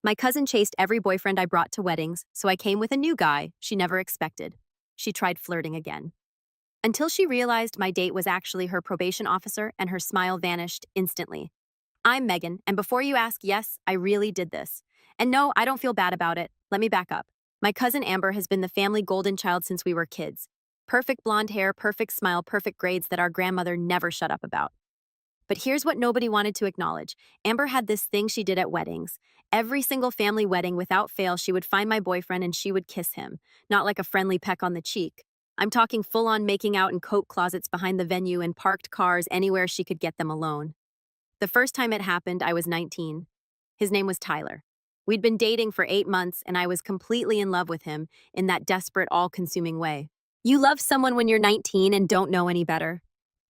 My cousin chased every boyfriend I brought to weddings, so I came with a new guy she never expected. She tried flirting again. Until she realized my date was actually her probation officer and her smile vanished instantly. I'm Megan, and before you ask, yes, I really did this. And no, I don't feel bad about it. Let me back up. My cousin Amber has been the family golden child since we were kids. Perfect blonde hair, perfect smile, perfect grades that our grandmother never shut up about. But here's what nobody wanted to acknowledge. Amber had this thing she did at weddings. Every single family wedding, without fail, she would find my boyfriend and she would kiss him. Not like a friendly peck on the cheek. I'm talking full-on making out in coat closets behind the venue and parked cars anywhere she could get them alone. The first time it happened, I was 19. His name was Tyler. We'd been dating for 8 months and I was completely in love with him in that desperate, all-consuming way. You love someone when you're 19 and don't know any better.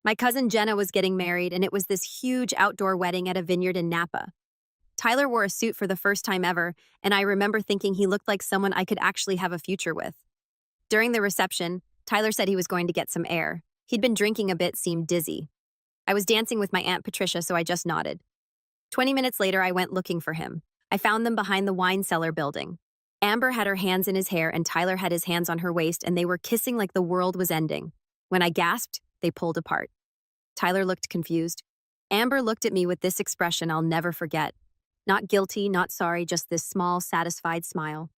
My cousin Jenna was getting married, and it was this huge outdoor wedding at a vineyard in Napa. Tyler wore a suit for the first time ever, and I remember thinking he looked like someone I could actually have a future with. During the reception, Tyler said he was going to get some air. He'd been drinking a bit, seemed dizzy. I was dancing with my Aunt Patricia, so I just nodded. 20 minutes later, I went looking for him. I found them behind the wine cellar building. Amber had her hands in his hair, and Tyler had his hands on her waist, and they were kissing like the world was ending. When I gasped, they pulled apart. Tyler looked confused. Amber looked at me with this expression I'll never forget. Not guilty, not sorry, just this small, satisfied smile.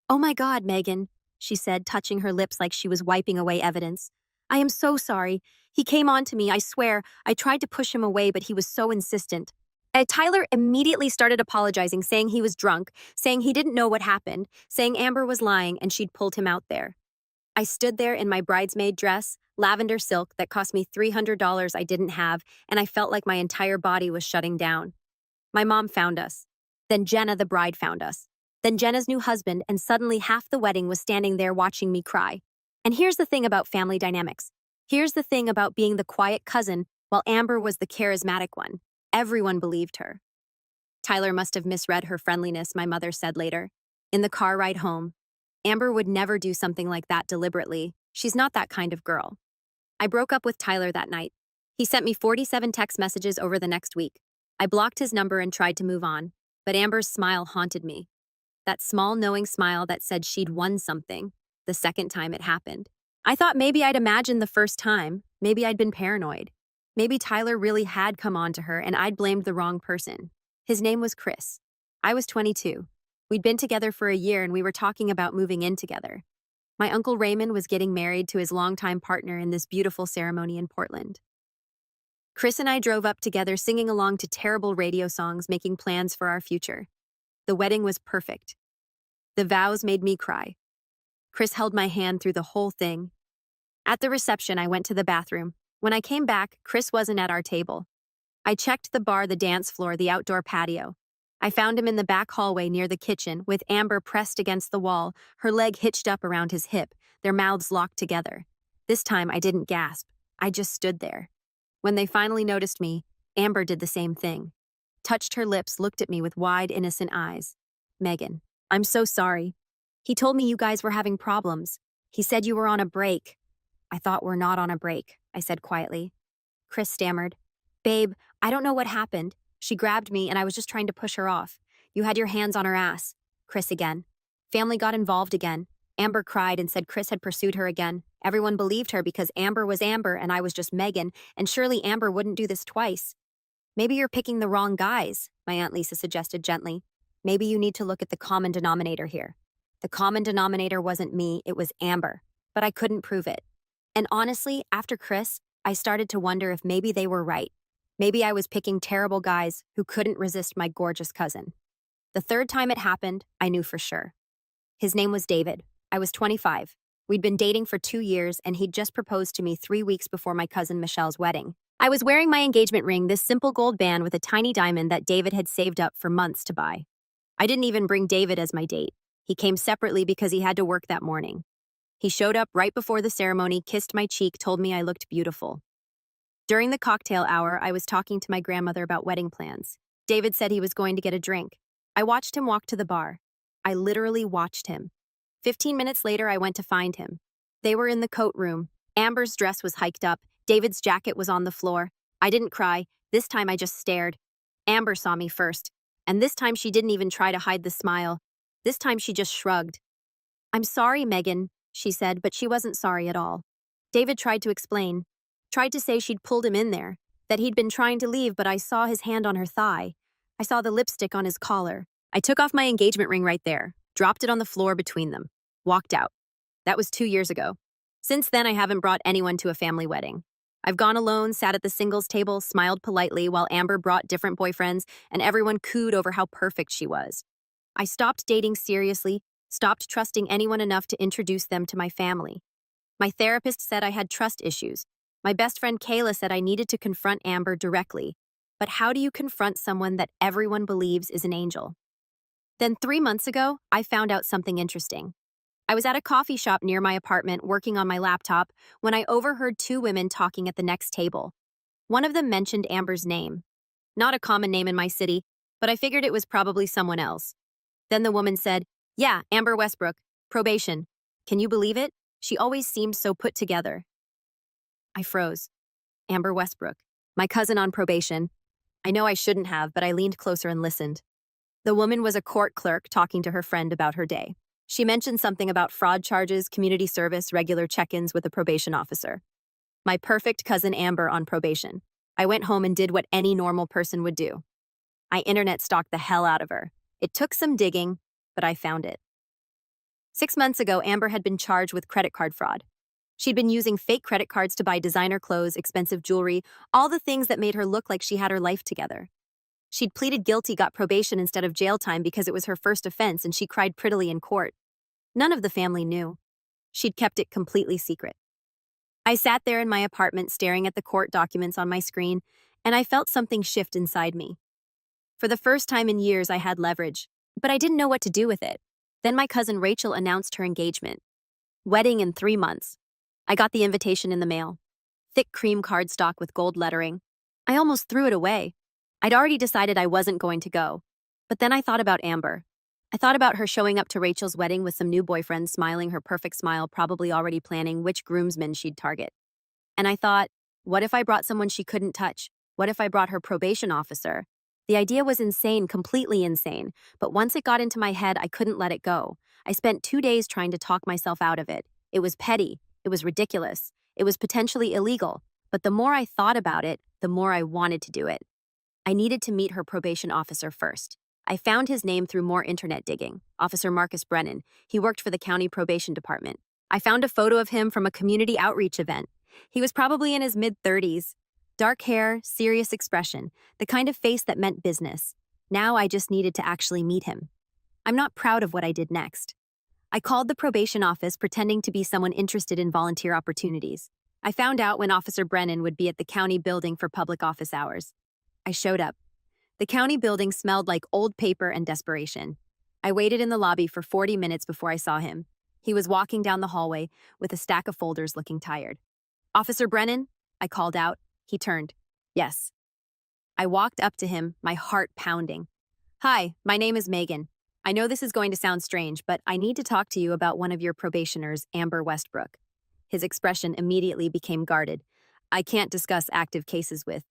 "Oh my God, Megan," she said, touching her lips like she was wiping away evidence. "I am so sorry. He came on to me, I swear. I tried to push him away, but he was so insistent." Tyler immediately started apologizing, saying he was drunk, saying he didn't know what happened, saying Amber was lying and she'd pulled him out there. I stood there in my bridesmaid dress, lavender silk that cost me $300 I didn't have, and I felt like my entire body was shutting down. My mom found us. Then Jenna, the bride, found us. Then Jenna's new husband, and suddenly half the wedding was standing there watching me cry. And here's the thing about family dynamics. Here's the thing about being the quiet cousin, while Amber was the charismatic one. Everyone believed her. Tyler must have misread her friendliness, my mother said later. In the car ride home, Amber would never do something like that deliberately. She's not that kind of girl. I broke up with Tyler that night. He sent me 47 text messages over the next week. I blocked his number and tried to move on, but Amber's smile haunted me. That small, knowing smile that said she'd won something the second time it happened. I thought maybe I'd imagined the first time, maybe I'd been paranoid. Maybe Tyler really had come on to her and I'd blamed the wrong person. His name was Chris. I was 22. We'd been together for a year and we were talking about moving in together. My uncle Raymond was getting married to his longtime partner in this beautiful ceremony in Portland. Chris and I drove up together singing along to terrible radio songs, making plans for our future. The wedding was perfect. The vows made me cry. Chris held my hand through the whole thing. At the reception, I went to the bathroom. When I came back, Chris wasn't at our table. I checked the bar, the dance floor, the outdoor patio. I found him in the back hallway near the kitchen, with Amber pressed against the wall, her leg hitched up around his hip, their mouths locked together. This time, I didn't gasp. I just stood there. When they finally noticed me, Amber did the same thing. Touched her lips, looked at me with wide, innocent eyes. "Megan, I'm so sorry. He told me you guys were having problems. He said you were on a break." "I thought we're not on a break," I said quietly. Chris stammered. "Babe, I don't know what happened. She grabbed me and I was just trying to push her off. You had your hands on her ass." Chris again. Family got involved again. Amber cried and said Chris had pursued her again. Everyone believed her because Amber was Amber and I was just Megan, and surely Amber wouldn't do this twice. "Maybe you're picking the wrong guys," my Aunt Lisa suggested gently. "Maybe you need to look at the common denominator here." The common denominator wasn't me, it was Amber, but I couldn't prove it. And honestly, after Chris, I started to wonder if maybe they were right. Maybe I was picking terrible guys who couldn't resist my gorgeous cousin. The third time it happened, I knew for sure. His name was David. I was 25. We'd been dating for 2 years, and he'd just proposed to me 3 weeks before my cousin Michelle's wedding. I was wearing my engagement ring, this simple gold band with a tiny diamond that David had saved up for months to buy. I didn't even bring David as my date. He came separately because he had to work that morning. He showed up right before the ceremony, kissed my cheek, told me I looked beautiful. During the cocktail hour, I was talking to my grandmother about wedding plans. David said he was going to get a drink. I watched him walk to the bar. I literally watched him. 15 minutes later, I went to find him. They were in the coat room. Amber's dress was hiked up. David's jacket was on the floor. I didn't cry. This time I just stared. Amber saw me first, And this time she didn't even try to hide the smile. This time she just shrugged. "I'm sorry, Megan," she said, but she wasn't sorry at all. David tried to explain, tried to say she'd pulled him in there, that he'd been trying to leave, but I saw his hand on her thigh. I saw the lipstick on his collar. I took off my engagement ring right there, dropped it on the floor between them, walked out. That was 2 years ago. Since then, I haven't brought anyone to a family wedding. I've gone alone, sat at the singles table, smiled politely while Amber brought different boyfriends, and everyone cooed over how perfect she was. I stopped dating seriously, stopped trusting anyone enough to introduce them to my family. My therapist said I had trust issues. My best friend Kayla said I needed to confront Amber directly. But how do you confront someone that everyone believes is an angel? Then 3 months ago, I found out something interesting. I was at a coffee shop near my apartment working on my laptop when I overheard two women talking at the next table. One of them mentioned Amber's name. Not a common name in my city, but I figured it was probably someone else. Then the woman said, "Yeah, Amber Westbrook, probation. Can you believe it? She always seemed so put together." I froze. Amber Westbrook, my cousin on probation. I know I shouldn't have, but I leaned closer and listened. The woman was a court clerk talking to her friend about her day. She mentioned something about fraud charges, community service, regular check-ins with a probation officer. My perfect cousin Amber on probation. I went home and did what any normal person would do. I internet stalked the hell out of her. It took some digging, but I found it. 6 months ago, Amber had been charged with credit card fraud. She'd been using fake credit cards to buy designer clothes, expensive jewelry, all the things that made her look like she had her life together. She'd pleaded guilty, got probation instead of jail time because it was her first offense, and she cried prettily in court. None of the family knew. She'd kept it completely secret. I sat there in my apartment staring at the court documents on my screen, and I felt something shift inside me. For the first time in years, I had leverage, but I didn't know what to do with it. Then my cousin Rachel announced her engagement. Wedding in 3 months. I got the invitation in the mail. Thick cream cardstock with gold lettering. I almost threw it away. I'd already decided I wasn't going to go. But then I thought about Amber. I thought about her showing up to Rachel's wedding with some new boyfriends, smiling her perfect smile, probably already planning which groomsmen she'd target. And I thought, what if I brought someone she couldn't touch? What if I brought her probation officer? The idea was insane, completely insane, but once it got into my head, I couldn't let it go. I spent 2 days trying to talk myself out of it. It was petty. It was ridiculous. It was potentially illegal. But the more I thought about it, the more I wanted to do it. I needed to meet her probation officer first. I found his name through more internet digging, Officer Marcus Brennan. He worked for the county probation department. I found a photo of him from a community outreach event. He was probably in his mid-30s. Dark hair, serious expression, the kind of face that meant business. Now I just needed to actually meet him. I'm not proud of what I did next. I called the probation office pretending to be someone interested in volunteer opportunities. I found out when Officer Brennan would be at the county building for public office hours. I showed up. The county building smelled like old paper and desperation. I waited in the lobby for 40 minutes before I saw him. He was walking down the hallway with a stack of folders, looking tired. "Officer Brennan?" I called out. He turned. "Yes." I walked up to him, my heart pounding. "Hi, my name is Megan. I know this is going to sound strange, but I need to talk to you about one of your probationers, Amber Westbrook." His expression immediately became guarded. "I can't discuss active cases with—"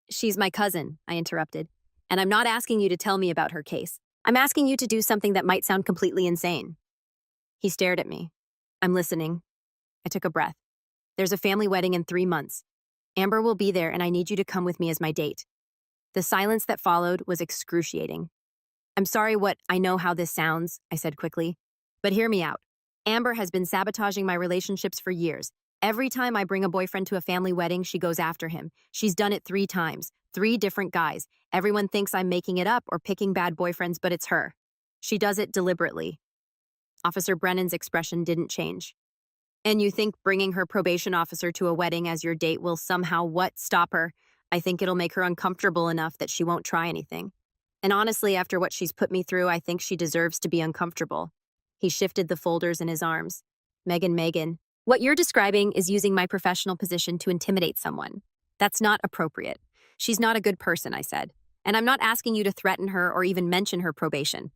"She's my cousin," I interrupted. "And I'm not asking you to tell me about her case. I'm asking you to do something that might sound completely insane." He stared at me. "I'm listening." I took a breath. "There's a family wedding in 3 months. Amber will be there, and I need you to come with me as my date." The silence that followed was excruciating. "I'm sorry I know how this sounds," I said quickly. "But hear me out. Amber has been sabotaging my relationships for years. Every time I bring a boyfriend to a family wedding, she goes after him. She's done it 3 times, 3 different guys. Everyone thinks I'm making it up or picking bad boyfriends, but it's her. She does it deliberately." Officer Brennan's expression didn't change. "And you think bringing her probation officer to a wedding as your date will somehow stop her? I think it'll make her uncomfortable enough that she won't try anything. And honestly, after what she's put me through, I think she deserves to be uncomfortable." He shifted the folders in his arms. Megan, what you're describing is using my professional position to intimidate someone. That's not appropriate. She's not a good person," I said. "And I'm not asking you to threaten her or even mention her probation.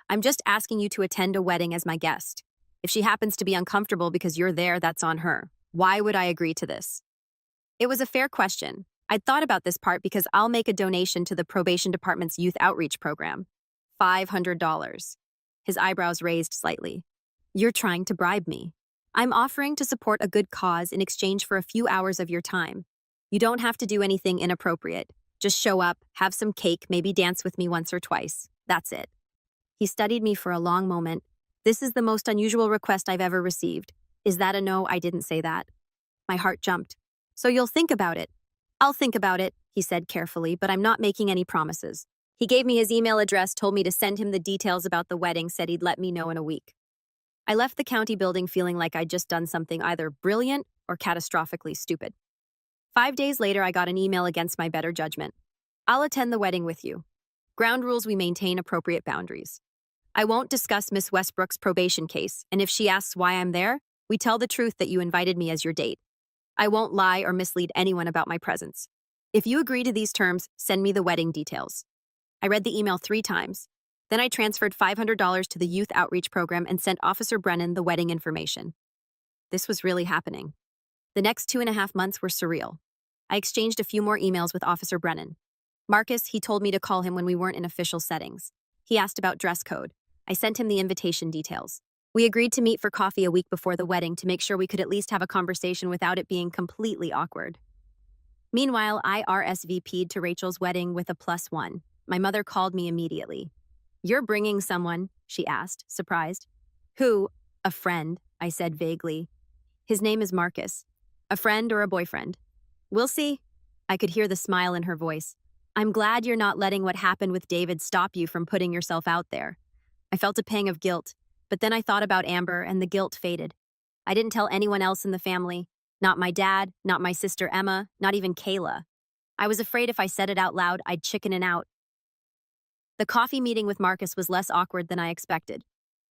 I'm just asking you to attend a wedding as my guest. If she happens to be uncomfortable because you're there, that's on her. Why would I agree to this?" It was a fair question, I'd thought about this part because I'll make a donation to the probation department's youth outreach program. $500. His eyebrows raised slightly. You're trying to bribe me. I'm offering to support a good cause in exchange for a few hours of your time. You don't have to do anything inappropriate. Just show up, have some cake, maybe dance with me once or twice. That's it. He studied me for a long moment. This is the most unusual request I've ever received. Is that a no? I didn't say that. My heart jumped. So you'll think about it. I'll think about it, he said carefully, but I'm not making any promises. He gave me his email address, told me to send him the details about the wedding, said he'd let me know in a week. I left the county building feeling like I'd just done something either brilliant or catastrophically stupid. 5 days later, I got an email against my better judgment. I'll attend the wedding with you. Ground rules: we maintain appropriate boundaries. I won't discuss Miss Westbrook's probation case, and if she asks why I'm there, we tell the truth that you invited me as your date. I won't lie or mislead anyone about my presence. If you agree to these terms, send me the wedding details. I read the email 3 times. Then I transferred $500 to the youth outreach program and sent Officer Brennan the wedding information. This was really happening. The next 2.5 months were surreal. I exchanged a few more emails with Officer Brennan. Marcus, he told me to call him when we weren't in official settings. He asked about dress code. I sent him the invitation details. We agreed to meet for coffee a week before the wedding to make sure we could at least have a conversation without it being completely awkward. Meanwhile, I RSVP'd to Rachel's wedding with a +1. My mother called me immediately. You're bringing someone, she asked, surprised. Who? A friend, I said vaguely. His name is Marcus. A friend or a boyfriend? We'll see. I could hear the smile in her voice. I'm glad you're not letting what happened with David stop you from putting yourself out there. I felt a pang of guilt, but then I thought about Amber and the guilt faded. I didn't tell anyone else in the family. Not my dad, not my sister Emma, not even Kayla. I was afraid if I said it out loud, I'd chicken out. The coffee meeting with Marcus was less awkward than I expected.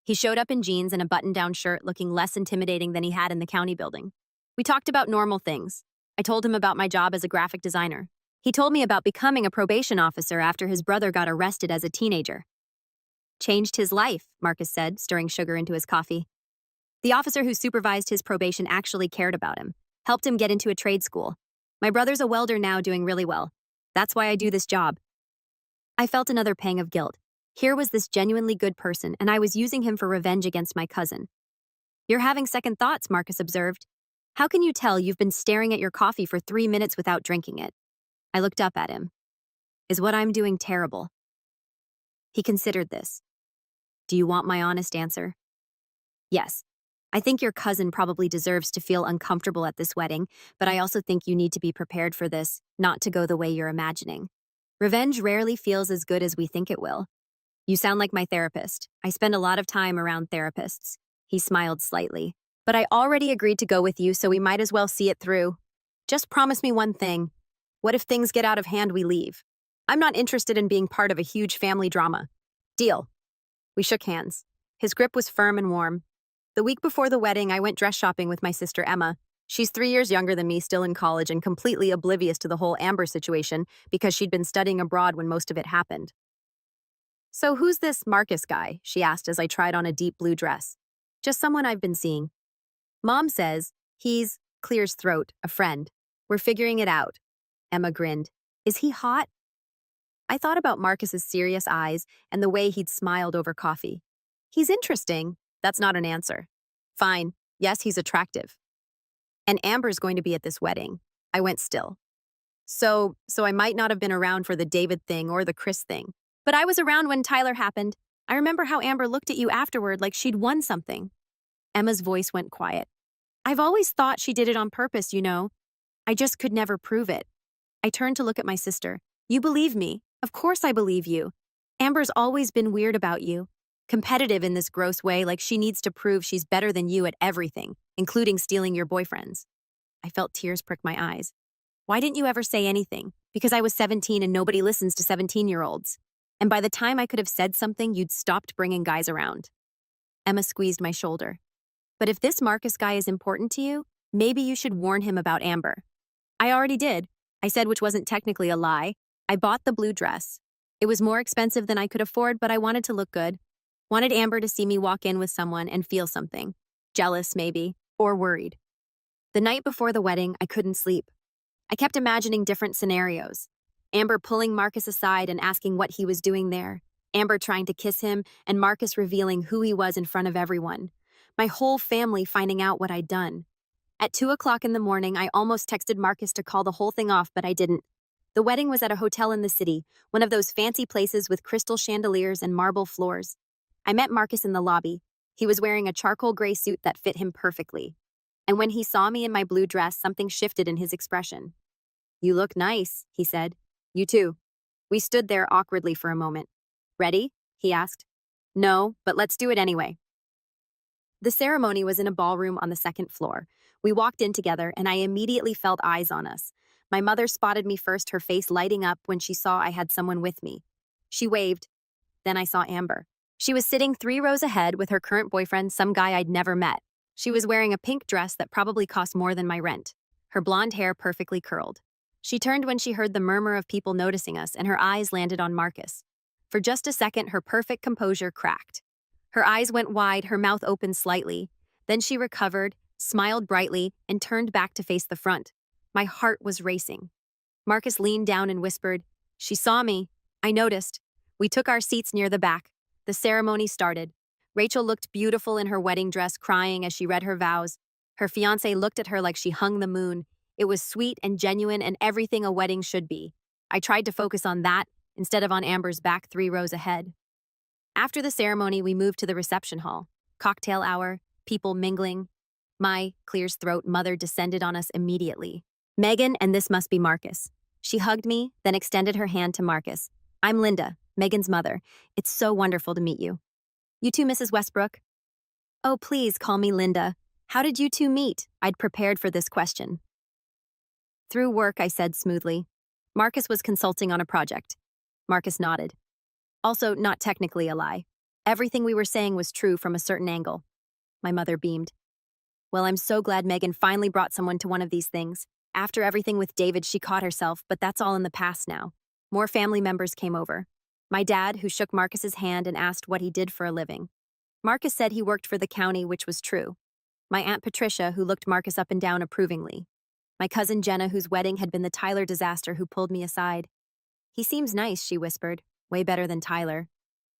He showed up in jeans and a button-down shirt, looking less intimidating than he had in the county building. We talked about normal things. I told him about my job as a graphic designer. He told me about becoming a probation officer after his brother got arrested as a teenager. Changed his life, Marcus said, stirring sugar into his coffee. The officer who supervised his probation actually cared about him, helped him get into a trade school. My brother's a welder now, doing really well. That's why I do this job. I felt another pang of guilt. Here was this genuinely good person, and I was using him for revenge against my cousin. You're having second thoughts, Marcus observed. How can you tell you've been staring at your coffee for 3 minutes without drinking it? I looked up at him. Is what I'm doing terrible? He considered this. Do you want my honest answer? Yes. I think your cousin probably deserves to feel uncomfortable at this wedding, but I also think you need to be prepared for this, not to go the way you're imagining. Revenge rarely feels as good as we think it will. You sound like my therapist. I spend a lot of time around therapists. He smiled slightly. But I already agreed to go with you, so we might as well see it through. Just promise me one thing. What if things get out of hand, we leave? I'm not interested in being part of a huge family drama. Deal. We shook hands. His grip was firm and warm. The week before the wedding, I went dress shopping with my sister Emma. She's 3 years younger than me, still in college, and completely oblivious to the whole Amber situation because she'd been studying abroad when most of it happened. So who's this Marcus guy? She asked as I tried on a deep blue dress. Just someone I've been seeing. Mom says he's, clears throat, a friend. We're figuring it out. Emma grinned. Is he hot? I thought about Marcus's serious eyes and the way he'd smiled over coffee. He's interesting. That's not an answer. Fine. Yes, he's attractive. And Amber's going to be at this wedding. I went still. So I might not have been around for the David thing or the Chris thing. But I was around when Tyler happened. I remember how Amber looked at you afterward like she'd won something. Emma's voice went quiet. I've always thought she did it on purpose, you know. I just could never prove it. I turned to look at my sister. You believe me. Of course I believe you. Amber's always been weird about you. Competitive in this gross way, like she needs to prove she's better than you at everything, including stealing your boyfriends. I felt tears prick my eyes. Why didn't you ever say anything? Because I was 17 and nobody listens to 17-year-olds. And by the time I could have said something, you'd stopped bringing guys around. Emma squeezed my shoulder. But if this Marcus guy is important to you, maybe you should warn him about Amber. I already did. I said, which wasn't technically a lie. I bought the blue dress. It was more expensive than I could afford, but I wanted to look good. Wanted Amber to see me walk in with someone and feel something. Jealous, maybe, or worried. The night before the wedding, I couldn't sleep. I kept imagining different scenarios. Amber pulling Marcus aside and asking what he was doing there. Amber trying to kiss him, and Marcus revealing who he was in front of everyone. My whole family finding out what I'd done. At 2 o'clock in the morning, I almost texted Marcus to call the whole thing off, but I didn't. The wedding was at a hotel in the city, one of those fancy places with crystal chandeliers and marble floors. I met Marcus in the lobby. He was wearing a charcoal gray suit that fit him perfectly. And when he saw me in my blue dress, something shifted in his expression. "You look nice," he said. "You too." We stood there awkwardly for a moment. "Ready?" he asked. "No, but let's do it anyway." The ceremony was in a ballroom on the second floor. We walked in together, and I immediately felt eyes on us. My mother spotted me first, her face lighting up when she saw I had someone with me. She waved. Then I saw Amber. She was sitting 3 rows ahead with her current boyfriend, some guy I'd never met. She was wearing a pink dress that probably cost more than my rent, her blonde hair perfectly curled. She turned when she heard the murmur of people noticing us, and her eyes landed on Marcus. For just a second, her perfect composure cracked. Her eyes went wide, her mouth opened slightly. Then she recovered, smiled brightly, and turned back to face the front. My heart was racing. Marcus leaned down and whispered, "She saw me. I noticed." We took our seats near the back. The ceremony started. Rachel looked beautiful in her wedding dress, crying as she read her vows. Her fiancé looked at her like she hung the moon. It was sweet and genuine and everything a wedding should be. I tried to focus on that instead of on Amber's back 3 rows ahead. After the ceremony, we moved to the reception hall. Cocktail hour, people mingling. My, Clear's throat, mother descended on us immediately. "Megan, and this must be Marcus." She hugged me, then extended her hand to Marcus. "I'm Linda, Megan's mother. It's so wonderful to meet you." "You too, Mrs. Westbrook?" "Oh, please call me Linda. How did you two meet?" I'd prepared for this question. "Through work," I said smoothly. "Marcus was consulting on a project." Marcus nodded. Also, not technically a lie. Everything we were saying was true from a certain angle. My mother beamed. "Well, I'm so glad Megan finally brought someone to one of these things. After everything with David, she caught herself, but that's all in the past now." More family members came over. My dad, who shook Marcus's hand and asked what he did for a living. Marcus said he worked for the county, which was true. My Aunt Patricia, who looked Marcus up and down approvingly. My cousin Jenna, whose wedding had been the Tyler disaster, who pulled me aside. "He seems nice," she whispered. "Way better than Tyler."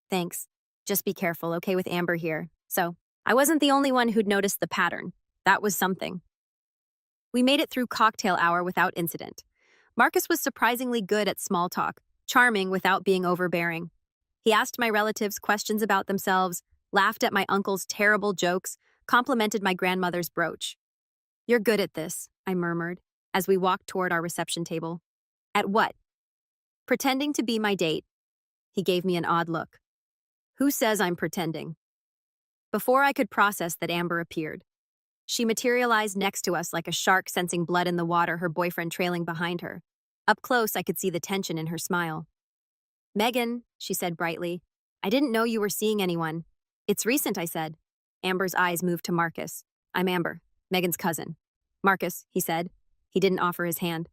"Thanks. Just be careful, okay, with Amber here." So, I wasn't the only one who'd noticed the pattern. That was something. We made it through cocktail hour without incident. Marcus was surprisingly good at small talk, charming without being overbearing. He asked my relatives questions about themselves, laughed at my uncle's terrible jokes, complimented my grandmother's brooch. "You're good at this," I murmured, as we walked toward our reception table. "At what?" "Pretending to be my date." He gave me an odd look. "Who says I'm pretending?" Before I could process that, Amber appeared. She materialized next to us like a shark sensing blood in the water, her boyfriend trailing behind her. Up close, I could see the tension in her smile. "Megan," she said brightly, "I didn't know you were seeing anyone." "It's recent," I said. Amber's eyes moved to Marcus. "I'm Amber, Megan's cousin." "Marcus," he said. He didn't offer his hand.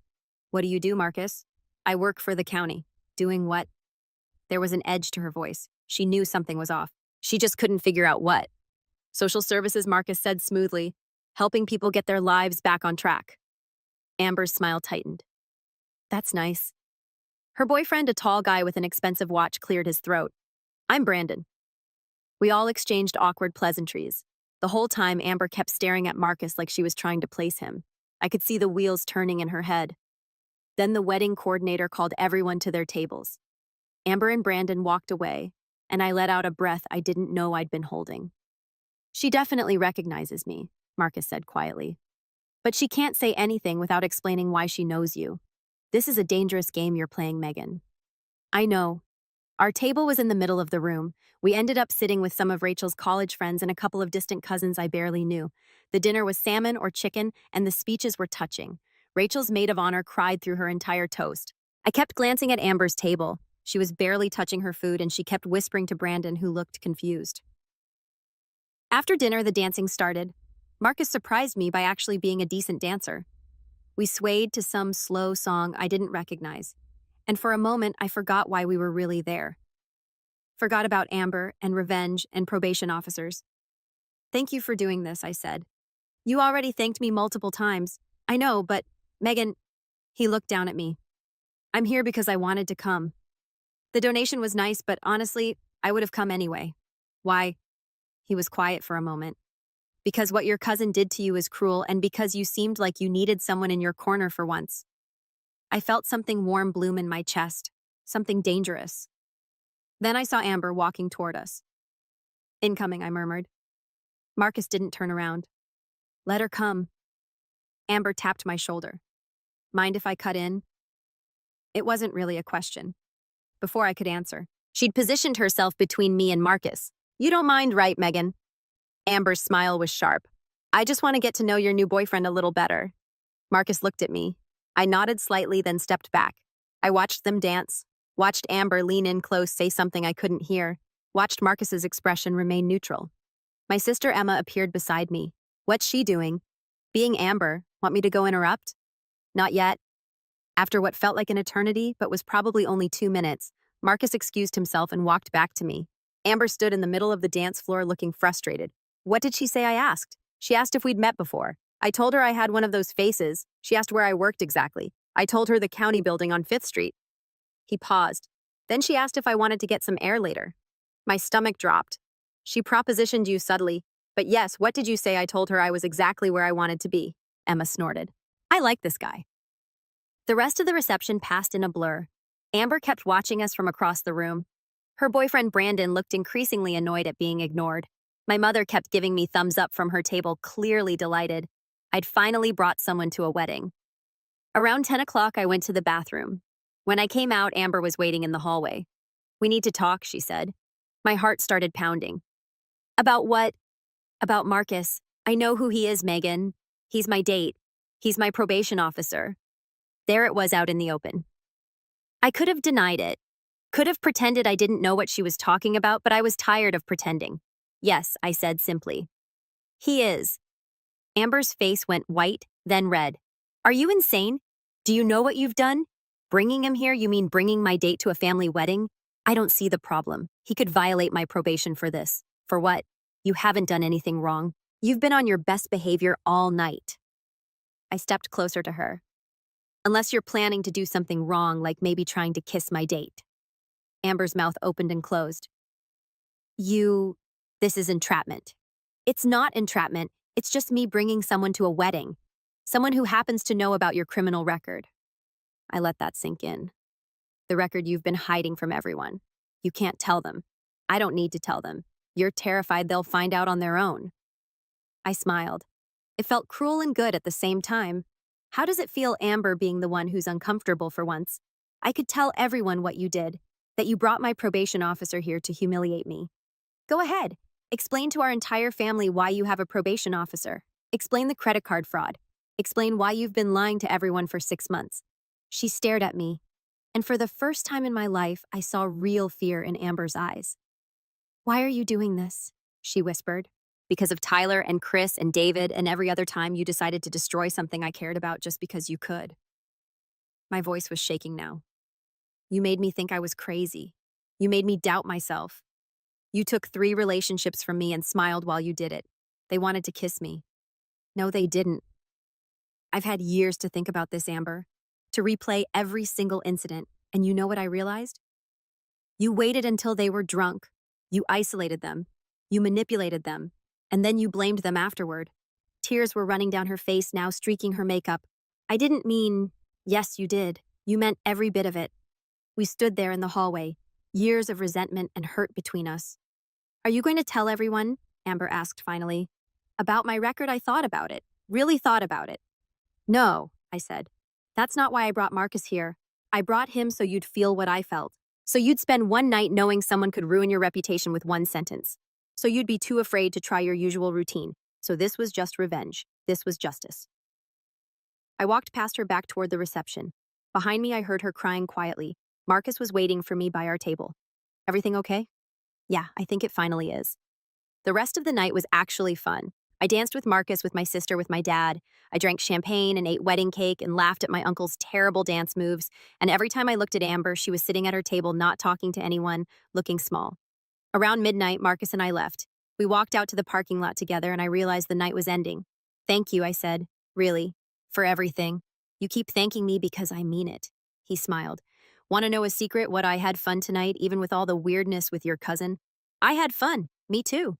"What do you do, Marcus?" "I work for the county." "Doing what?" There was an edge to her voice. She knew something was off. She just couldn't figure out what. "Social services," Marcus said smoothly. "Helping people get their lives back on track." Amber's smile tightened. "That's nice." Her boyfriend, a tall guy with an expensive watch, cleared his throat. "I'm Brandon." We all exchanged awkward pleasantries. The whole time, Amber kept staring at Marcus like she was trying to place him. I could see the wheels turning in her head. Then the wedding coordinator called everyone to their tables. Amber and Brandon walked away, and I let out a breath I didn't know I'd been holding. "She definitely recognizes me," Marcus said quietly. "But she can't say anything without explaining why she knows you. This is a dangerous game you're playing, Megan." "I know." Our table was in the middle of the room. We ended up sitting with some of Rachel's college friends and a couple of distant cousins I barely knew. The dinner was salmon or chicken, and the speeches were touching. Rachel's maid of honor cried through her entire toast. I kept glancing at Amber's table. She was barely touching her food, and she kept whispering to Brandon, who looked confused. After dinner, the dancing started. Marcus surprised me by actually being a decent dancer. We swayed to some slow song I didn't recognize, and for a moment I forgot why we were really there. Forgot about Amber and revenge and probation officers. "Thank you for doing this," I said. "You already thanked me multiple times." "I know, but, Megan..." He looked down at me. I'm here because I wanted to come. The donation was nice, but honestly, I would have come anyway. Why? He was quiet for a moment. Because what your cousin did to you is cruel, and because you seemed like you needed someone in your corner for once. I felt something warm bloom in my chest, something dangerous. Then I saw Amber walking toward us. Incoming, I murmured. Marcus didn't turn around. Let her come. Amber tapped my shoulder. Mind if I cut in? It wasn't really a question. Before I could answer, she'd positioned herself between me and Marcus. You don't mind, right, Megan? Amber's smile was sharp. I just want to get to know your new boyfriend a little better. Marcus looked at me. I nodded slightly, then stepped back. I watched them dance, watched Amber lean in close, say something I couldn't hear, watched Marcus's expression remain neutral. My sister Emma appeared beside me. What's she doing? Being Amber. Want me to go interrupt? Not yet. After what felt like an eternity, but was probably only 2 minutes, Marcus excused himself and walked back to me. Amber stood in the middle of the dance floor looking frustrated. What did she say? I asked. She asked if we'd met before. I told her I had one of those faces. She asked where I worked exactly. I told her the county building on 5th Street. He paused. Then she asked if I wanted to get some air later. My stomach dropped. She propositioned you subtly. But yes, what did you say? I told her I was exactly where I wanted to be. Emma snorted. I like this guy. The rest of the reception passed in a blur. Amber kept watching us from across the room. Her boyfriend Brandon looked increasingly annoyed at being ignored. My mother kept giving me thumbs up from her table, clearly delighted. I'd finally brought someone to a wedding. Around 10 o'clock, I went to the bathroom. When I came out, Amber was waiting in the hallway. We need to talk, she said. My heart started pounding. About what? About Marcus. I know who he is, Megan. He's my date. He's my probation officer. There it was out in the open. I could have denied it. Could have pretended I didn't know what she was talking about, but I was tired of pretending. Yes, I said simply. He is. Amber's face went white, then red. Are you insane? Do you know what you've done? Bringing him here, you mean bringing my date to a family wedding? I don't see the problem. He could violate my probation for this. For what? You haven't done anything wrong. You've been on your best behavior all night. I stepped closer to her. Unless you're planning to do something wrong, like maybe trying to kiss my date. Amber's mouth opened and closed. This is entrapment. It's not entrapment. It's just me bringing someone to a wedding. Someone who happens to know about your criminal record. I let that sink in. The record you've been hiding from everyone. You can't tell them. I don't need to tell them. You're terrified they'll find out on their own. I smiled. It felt cruel and good at the same time. How does it feel, Amber, being the one who's uncomfortable for once? I could tell everyone what you did, that you brought my probation officer here to humiliate me. Go ahead. Explain to our entire family why you have a probation officer. Explain the credit card fraud. Explain why you've been lying to everyone for 6 months. She stared at me, and for the first time in my life, I saw real fear in Amber's eyes. Why are you doing this? She whispered. Because of Tyler and Chris and David and every other time you decided to destroy something I cared about just because you could. My voice was shaking now. You made me think I was crazy. You made me doubt myself. You took 3 relationships from me and smiled while you did it. They wanted to kiss me. No, they didn't. I've had years to think about this, Amber, to replay every single incident, and you know what I realized? You waited until they were drunk. You isolated them. You manipulated them. And then you blamed them afterward. Tears were running down her face, now streaking her makeup. I didn't mean, yes, you did. You meant every bit of it. We stood there in the hallway, years of resentment and hurt between us. Are you going to tell everyone? Amber asked finally. About my record, I thought about it. Really thought about it. No, I said. That's not why I brought Marcus here. I brought him so you'd feel what I felt. So you'd spend one night knowing someone could ruin your reputation with one sentence. So you'd be too afraid to try your usual routine. So this was just revenge. This was justice. I walked past her back toward the reception. Behind me, I heard her crying quietly. Marcus was waiting for me by our table. Everything okay? Yeah, I think it finally is. The rest of the night was actually fun. I danced with Marcus, with my sister, with my dad. I drank champagne and ate wedding cake and laughed at my uncle's terrible dance moves. And every time I looked at Amber, she was sitting at her table, not talking to anyone, looking small. Around midnight, Marcus and I left. We walked out to the parking lot together, and I realized the night was ending. Thank you, I said. Really. For everything. You keep thanking me because I mean it. He smiled. Want to know a secret what I had fun tonight, even with all the weirdness with your cousin? I had fun. Me too.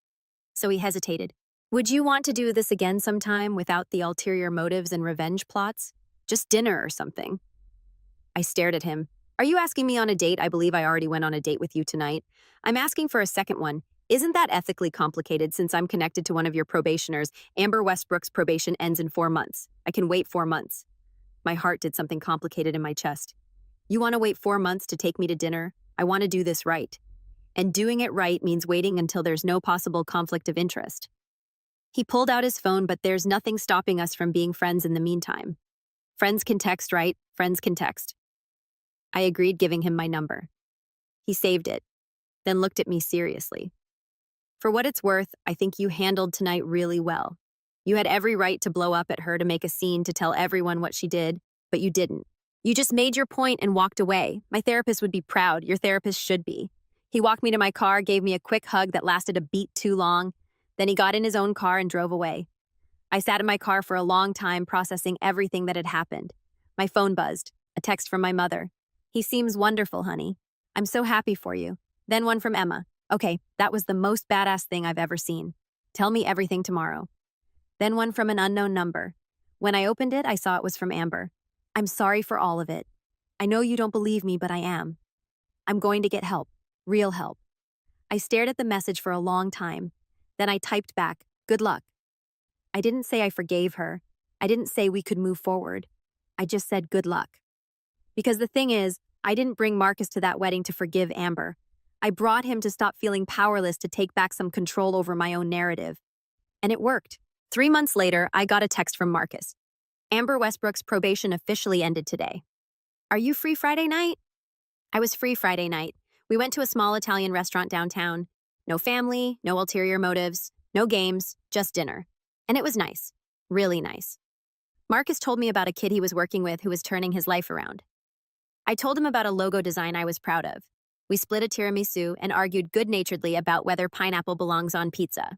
So he hesitated. Would you want to do this again sometime without the ulterior motives and revenge plots? Just dinner or something. I stared at him. Are you asking me on a date? I believe I already went on a date with you tonight. I'm asking for a second one. Isn't that ethically complicated since I'm connected to one of your probationers? Amber Westbrook's probation ends in 4 months. I can wait 4 months. My heart did something complicated in my chest. You want to wait 4 months to take me to dinner? I want to do this right. And doing it right means waiting until there's no possible conflict of interest. He pulled out his phone, but there's nothing stopping us from being friends in the meantime. Friends can text, right? Friends can text. I agreed, giving him my number. He saved it, then looked at me seriously. For what it's worth, I think you handled tonight really well. You had every right to blow up at her to make a scene to tell everyone what she did, but you didn't. You just made your point and walked away. My therapist would be proud. Your therapist should be. He walked me to my car, gave me a quick hug that lasted a beat too long. Then he got in his own car and drove away. I sat in my car for a long time processing everything that had happened. My phone buzzed. A text from my mother. He seems wonderful, honey. I'm so happy for you. Then one from Emma. Okay, that was the most badass thing I've ever seen. Tell me everything tomorrow. Then one from an unknown number. When I opened it, I saw it was from Amber. I'm sorry for all of it. I know you don't believe me, but I am. I'm going to get help. Real help. I stared at the message for a long time. Then I typed back, good luck. I didn't say I forgave her. I didn't say we could move forward. I just said good luck. Because the thing is, I didn't bring Marcus to that wedding to forgive Amber. I brought him to stop feeling powerless to take back some control over my own narrative. And it worked. 3 months later, I got a text from Marcus. Amber Westbrook's probation officially ended today. Are you free Friday night? I was free Friday night. We went to a small Italian restaurant downtown. No family, no ulterior motives, no games, just dinner. And it was nice. Really nice. Marcus told me about a kid he was working with who was turning his life around. I told him about a logo design I was proud of. We split a tiramisu and argued good-naturedly about whether pineapple belongs on pizza.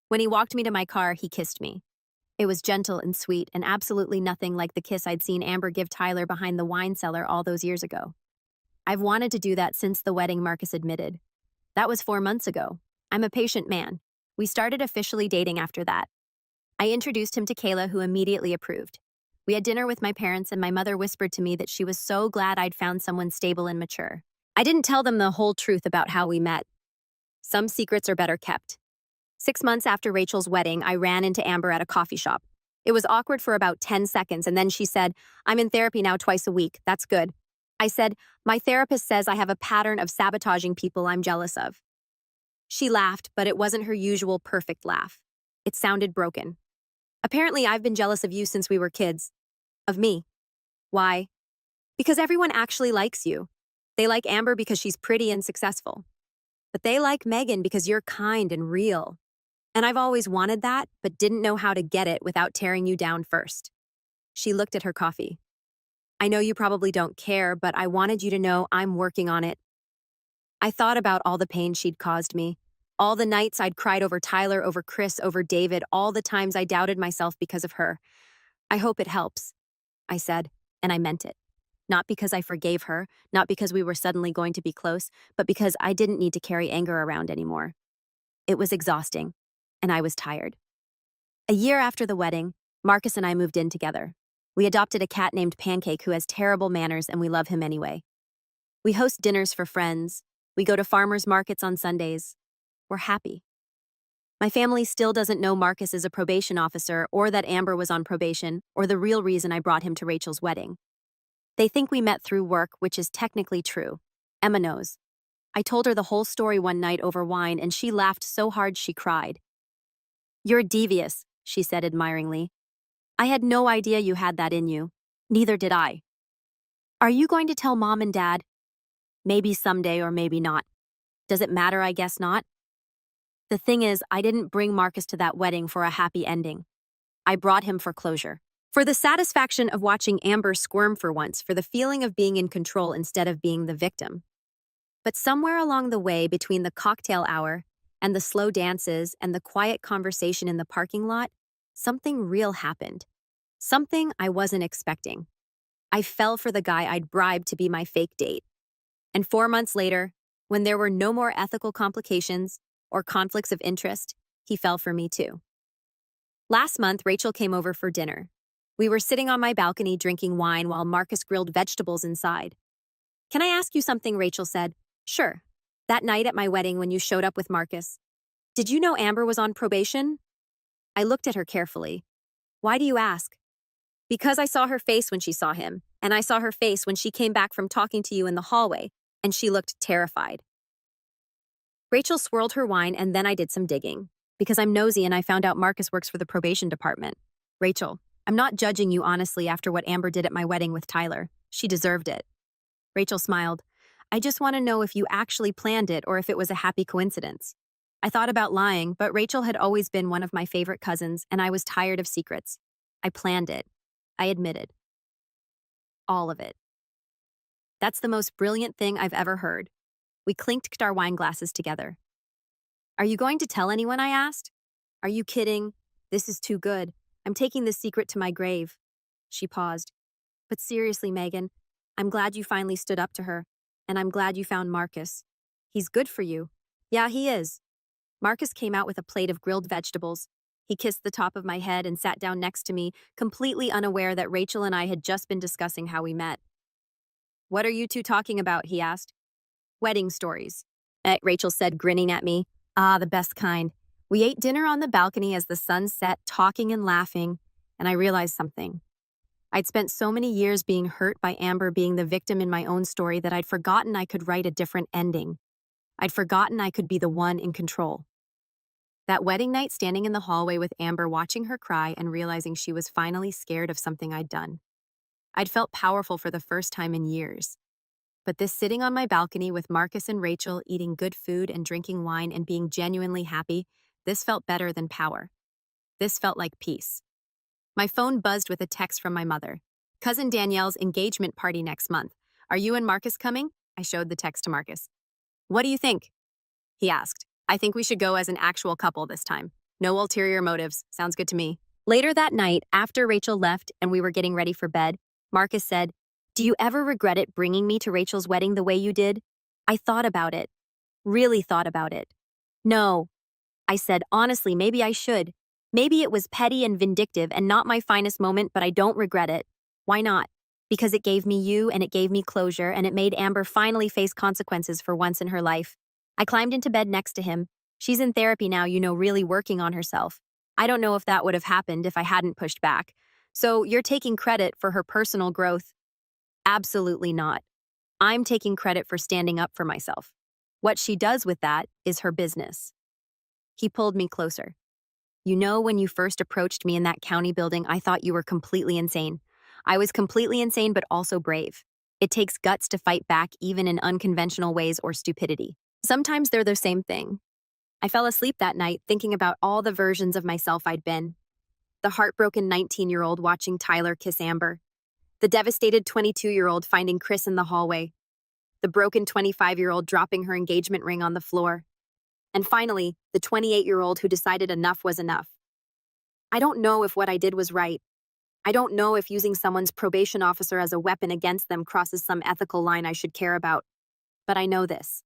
When he walked me to my car, he kissed me. It was gentle and sweet and absolutely nothing like the kiss I'd seen Amber give Tyler behind the wine cellar all those years ago. I've wanted to do that since the wedding, Marcus admitted. That was 4 months ago. I'm a patient man. We started officially dating after that. I introduced him to Kayla, who immediately approved. We had dinner with my parents, and my mother whispered to me that she was so glad I'd found someone stable and mature. I didn't tell them the whole truth about how we met. Some secrets are better kept. 6 months after Rachel's wedding, I ran into Amber at a coffee shop. It was awkward for about 10 seconds, and then she said, I'm in therapy now twice a week. That's good. I said, my therapist says I have a pattern of sabotaging people I'm jealous of. She laughed, but it wasn't her usual perfect laugh. It sounded broken. Apparently, I've been jealous of you since we were kids. Of me. Why? Because everyone actually likes you. They like Amber because she's pretty and successful. But they like Megan because you're kind and real. And I've always wanted that, but didn't know how to get it without tearing you down first. She looked at her coffee. I know you probably don't care, but I wanted you to know I'm working on it. I thought about all the pain she'd caused me. All the nights I'd cried over Tyler, over Chris, over David, all the times I doubted myself because of her. I hope it helps, I said, and I meant it. Not because I forgave her, not because we were suddenly going to be close, but because I didn't need to carry anger around anymore. It was exhausting, and I was tired. A year after the wedding, Marcus and I moved in together. We adopted a cat named Pancake who has terrible manners, and we love him anyway. We host dinners for friends. We go to farmers markets on Sundays. We're happy. My family still doesn't know Marcus is a probation officer or that Amber was on probation or the real reason I brought him to Rachel's wedding. They think we met through work, which is technically true. Emma knows. I told her the whole story one night over wine, and she laughed so hard she cried. You're devious, she said admiringly. I had no idea you had that in you. Neither did I. Are you going to tell Mom and Dad? Maybe someday or maybe not. Does it matter? I guess not. The thing is, I didn't bring Marcus to that wedding for a happy ending. I brought him for closure. For the satisfaction of watching Amber squirm for once, for the feeling of being in control instead of being the victim. But somewhere along the way between the cocktail hour and the slow dances and the quiet conversation in the parking lot, something real happened. Something I wasn't expecting. I fell for the guy I'd bribed to be my fake date. And 4 months later, when there were no more ethical complications or conflicts of interest, he fell for me too. Last month, Rachel came over for dinner. We were sitting on my balcony drinking wine while Marcus grilled vegetables inside. "Can I ask you something?" Rachel said. "Sure. That night at my wedding when you showed up with Marcus, did you know Amber was on probation?" I looked at her carefully. "Why do you ask?" "Because I saw her face when she saw him, and I saw her face when she came back from talking to you in the hallway, and she looked terrified." Rachel swirled her wine, and then I did some digging. Because I'm nosy and I found out Marcus works for the probation department. "Rachel, I'm not judging you honestly after what Amber did at my wedding with Tyler. She deserved it." Rachel smiled. "I just want to know if you actually planned it or if it was a happy coincidence." I thought about lying, but Rachel had always been one of my favorite cousins, and I was tired of secrets. "I planned it," I admitted. "All of it." That's the most brilliant thing I've ever heard. We clinked our wine glasses together. "Are you going to tell anyone?" I asked. "Are you kidding? This is too good. I'm taking this secret to my grave." She paused. "But seriously, Megan, I'm glad you finally stood up to her, and I'm glad you found Marcus. He's good for you." "Yeah, he is." Marcus came out with a plate of grilled vegetables. He kissed the top of my head and sat down next to me, completely unaware that Rachel and I had just been discussing how we met. "What are you two talking about?" he asked. "Wedding stories," Rachel said, grinning at me. "Ah, the best kind." We ate dinner on the balcony as the sun set, talking and laughing, and I realized something. I'd spent so many years being hurt by Amber being the victim in my own story that I'd forgotten I could write a different ending. I'd forgotten I could be the one in control. That wedding night, standing in the hallway with Amber, watching her cry and realizing she was finally scared of something I'd done. I'd felt powerful for the first time in years. But this sitting on my balcony with Marcus and Rachel, eating good food and drinking wine and being genuinely happy, this felt better than power. This felt like peace. My phone buzzed with a text from my mother. "Cousin Danielle's engagement party next month. Are you and Marcus coming?" I showed the text to Marcus. "What do you think?" he asked. "I think we should go as an actual couple this time. No ulterior motives. Sounds good to me." Later that night, after Rachel left and we were getting ready for bed, Marcus said, "Do you ever regret it bringing me to Rachel's wedding the way you did?" I thought about it. Really thought about it. "No," I said, "honestly, maybe I should. Maybe it was petty and vindictive and not my finest moment, but I don't regret it." "Why not?" "Because it gave me you and it gave me closure and it made Amber finally face consequences for once in her life." I climbed into bed next to him. "She's in therapy now, really working on herself. I don't know if that would have happened if I hadn't pushed back. So you're taking credit for her personal growth?" "Absolutely not. I'm taking credit for standing up for myself. What she does with that is her business." He pulled me closer. When you first approached me in that county building, I thought you were completely insane. I was completely insane, but also brave. It takes guts to fight back, even in unconventional ways or stupidity. Sometimes they're the same thing. I fell asleep that night thinking about all the versions of myself I'd been. The heartbroken 19-year-old watching Tyler kiss Amber. The devastated 22-year-old finding Chris in the hallway. The broken 25-year-old dropping her engagement ring on the floor. And finally, the 28-year-old who decided enough was enough. I don't know if what I did was right. I don't know if using someone's probation officer as a weapon against them crosses some ethical line I should care about. But I know this.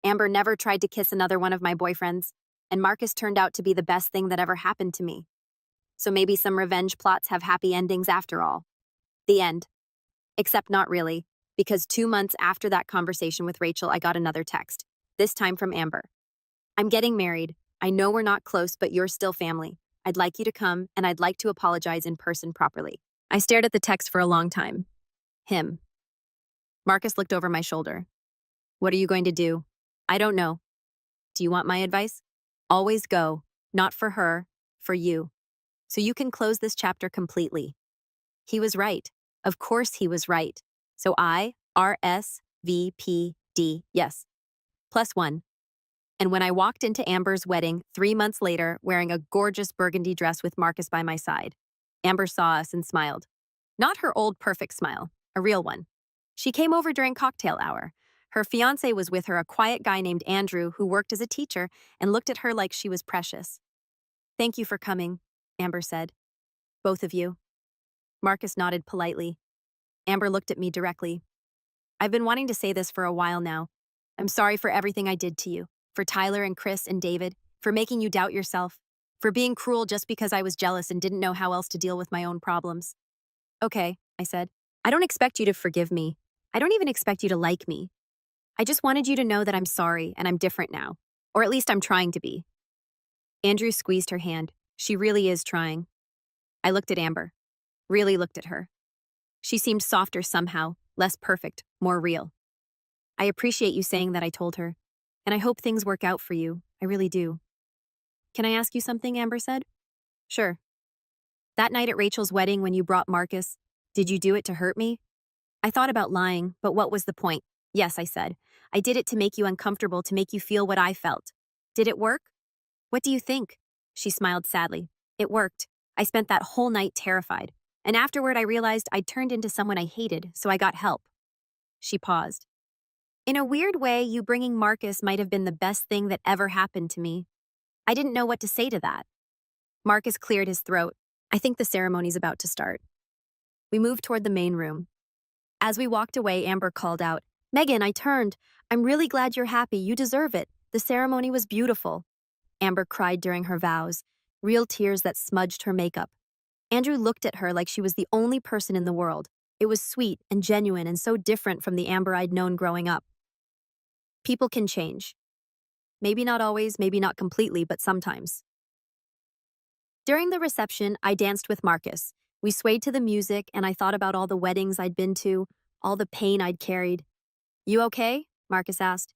Amber never tried to kiss another one of my boyfriends, and Marcus turned out to be the best thing that ever happened to me. So maybe some revenge plots have happy endings after all. The end. Except not really, because 2 months after that conversation with Rachel, I got another text, this time from Amber. "I'm getting married. I know we're not close, but you're still family. I'd like you to come, and I'd like to apologize in person properly." I stared at the text for a long time. Him. Marcus looked over my shoulder. "What are you going to do?" "I don't know." "Do you want my advice?" "Always go. Not for her, for you. So you can close this chapter completely." He was right. Of course he was right. So I, RSVPD, yes. +1. And when I walked into Amber's wedding 3 months later, wearing a gorgeous burgundy dress with Marcus by my side, Amber saw us and smiled. Not her old perfect smile, a real one. She came over during cocktail hour. Her fiancé was with her, a quiet guy named Andrew who worked as a teacher and looked at her like she was precious. "Thank you for coming," Amber said. "Both of you." Marcus nodded politely. Amber looked at me directly. I've been wanting to say this for a while now. I'm sorry for everything I did to you, for Tyler and Chris and David, for making you doubt yourself, for being cruel just because I was jealous and didn't know how else to deal with my own problems. Okay, I said. I don't expect you to forgive me. I don't even expect you to like me. I just wanted you to know that I'm sorry and I'm different now. Or at least I'm trying to be. Andrew squeezed her hand. She really is trying. I looked at Amber. Really looked at her. She seemed softer somehow, less perfect, more real. I appreciate you saying that, I told her. And I hope things work out for you. I really do. Can I ask you something, Amber said. Sure. That night at Rachel's wedding when you brought Marcus, did you do it to hurt me? I thought about lying, but what was the point? Yes, I said. I did it to make you uncomfortable, to make you feel what I felt. Did it work? What do you think? She smiled sadly. It worked. I spent that whole night terrified. And afterward, I realized I'd turned into someone I hated, so I got help. She paused. In a weird way, you bringing Marcus might have been the best thing that ever happened to me. I didn't know what to say to that. Marcus cleared his throat. I think the ceremony's about to start. We moved toward the main room. As we walked away, Amber called out, Megan, I turned. I'm really glad you're happy. You deserve it. The ceremony was beautiful. Amber cried during her vows, real tears that smudged her makeup. Andrew looked at her like she was the only person in the world. It was sweet and genuine and so different from the Amber I'd known growing up. People can change. Maybe not always, maybe not completely, but sometimes. During the reception, I danced with Marcus. We swayed to the music, and I thought about all the weddings I'd been to, all the pain I'd carried. You okay? Marcus asked.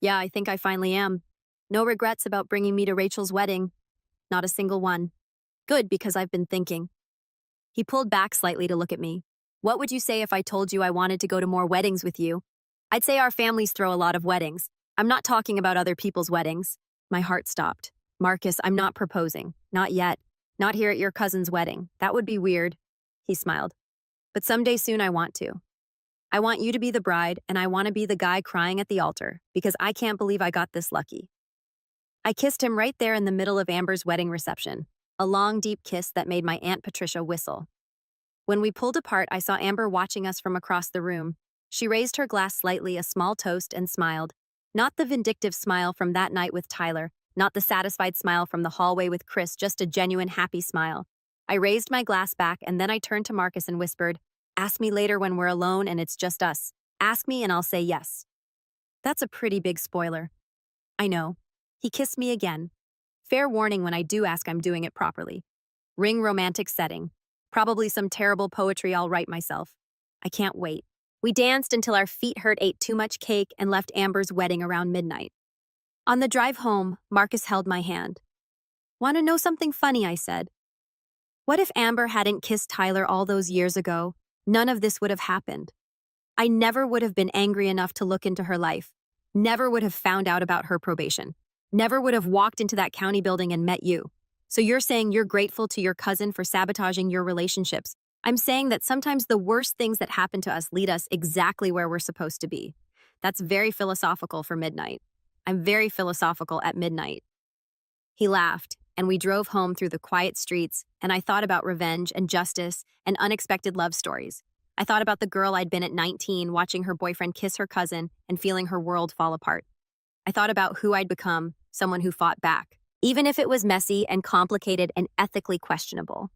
Yeah, I think I finally am. No regrets about bringing me to Rachel's wedding. Not a single one. Good, because I've been thinking. He pulled back slightly to look at me. What would you say if I told you I wanted to go to more weddings with you? I'd say our families throw a lot of weddings. I'm not talking about other people's weddings. My heart stopped. Marcus, I'm not proposing. Not yet. Not here at your cousin's wedding. That would be weird. He smiled. But someday soon I want to. I want you to be the bride, and I want to be the guy crying at the altar, because I can't believe I got this lucky. I kissed him right there in the middle of Amber's wedding reception, a long, deep kiss that made my Aunt Patricia whistle. When we pulled apart, I saw Amber watching us from across the room. She raised her glass slightly, a small toast, and smiled. Not the vindictive smile from that night with Tyler, not the satisfied smile from the hallway with Chris, just a genuine, happy smile. I raised my glass back, and then I turned to Marcus and whispered, Ask me later when we're alone and it's just us. Ask me and I'll say yes. That's a pretty big spoiler. I know. He kissed me again. Fair warning, when I do ask, I'm doing it properly. Ring romantic setting. Probably some terrible poetry I'll write myself. I can't wait. We danced until our feet hurt, ate too much cake, and left Amber's wedding around midnight. On the drive home, Marcus held my hand. Want to know something funny? I said. What if Amber hadn't kissed Tyler all those years ago? None of this would have happened. I never would have been angry enough to look into her life. Never would have found out about her probation. Never would have walked into that county building and met you. So you're saying you're grateful to your cousin for sabotaging your relationships. I'm saying that sometimes the worst things that happen to us lead us exactly where we're supposed to be. That's very philosophical for midnight. I'm very philosophical at midnight. He laughed, and we drove home through the quiet streets, and I thought about revenge and justice and unexpected love stories. I thought about the girl I'd been at 19, watching her boyfriend kiss her cousin and feeling her world fall apart. I thought about who I'd become, someone who fought back, even if it was messy and complicated and ethically questionable.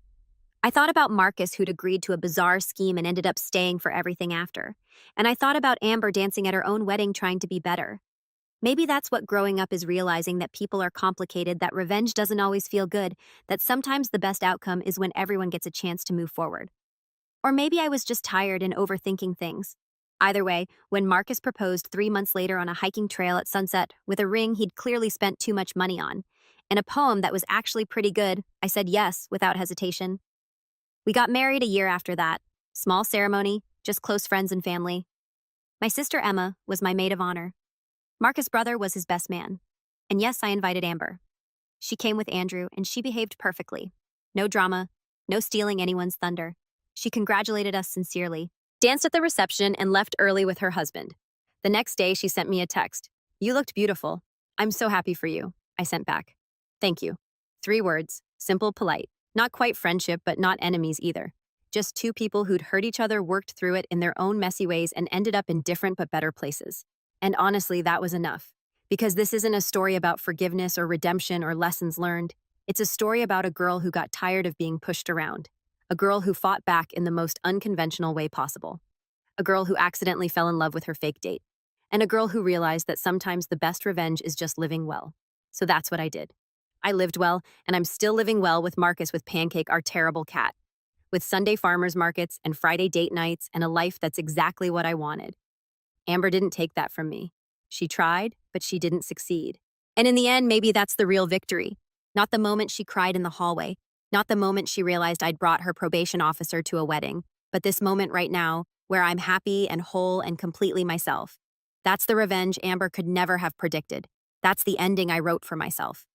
I thought about Marcus, who'd agreed to a bizarre scheme and ended up staying for everything after. And I thought about Amber dancing at her own wedding trying to be better. Maybe that's what growing up is, realizing that people are complicated, that revenge doesn't always feel good, that sometimes the best outcome is when everyone gets a chance to move forward. Or maybe I was just tired and overthinking things. Either way, when Marcus proposed 3 months later on a hiking trail at sunset with a ring he'd clearly spent too much money on, and a poem that was actually pretty good, I said yes without hesitation. We got married a year after that. Small ceremony, just close friends and family. My sister Emma was my maid of honor. Marcus' brother was his best man. And yes, I invited Amber. She came with Andrew, and she behaved perfectly. No drama, no stealing anyone's thunder. She congratulated us sincerely, danced at the reception, and left early with her husband. The next day, she sent me a text. You looked beautiful. I'm so happy for you. I sent back. Thank you. 3 words, simple, polite. Not quite friendship, but not enemies either. Just two people who'd hurt each other, worked through it in their own messy ways, and ended up in different but better places. And honestly, that was enough. Because this isn't a story about forgiveness or redemption or lessons learned. It's a story about a girl who got tired of being pushed around. A girl who fought back in the most unconventional way possible. A girl who accidentally fell in love with her fake date. And a girl who realized that sometimes the best revenge is just living well. So that's what I did. I lived well, and I'm still living well with Marcus with Pancake, our terrible cat. With Sunday farmers markets and Friday date nights and a life that's exactly what I wanted. Amber didn't take that from me. She tried, but she didn't succeed. And in the end, maybe that's the real victory. Not the moment she cried in the hallway, not the moment she realized I'd brought her probation officer to a wedding, but this moment right now, where I'm happy and whole and completely myself. That's the revenge Amber could never have predicted. That's the ending I wrote for myself.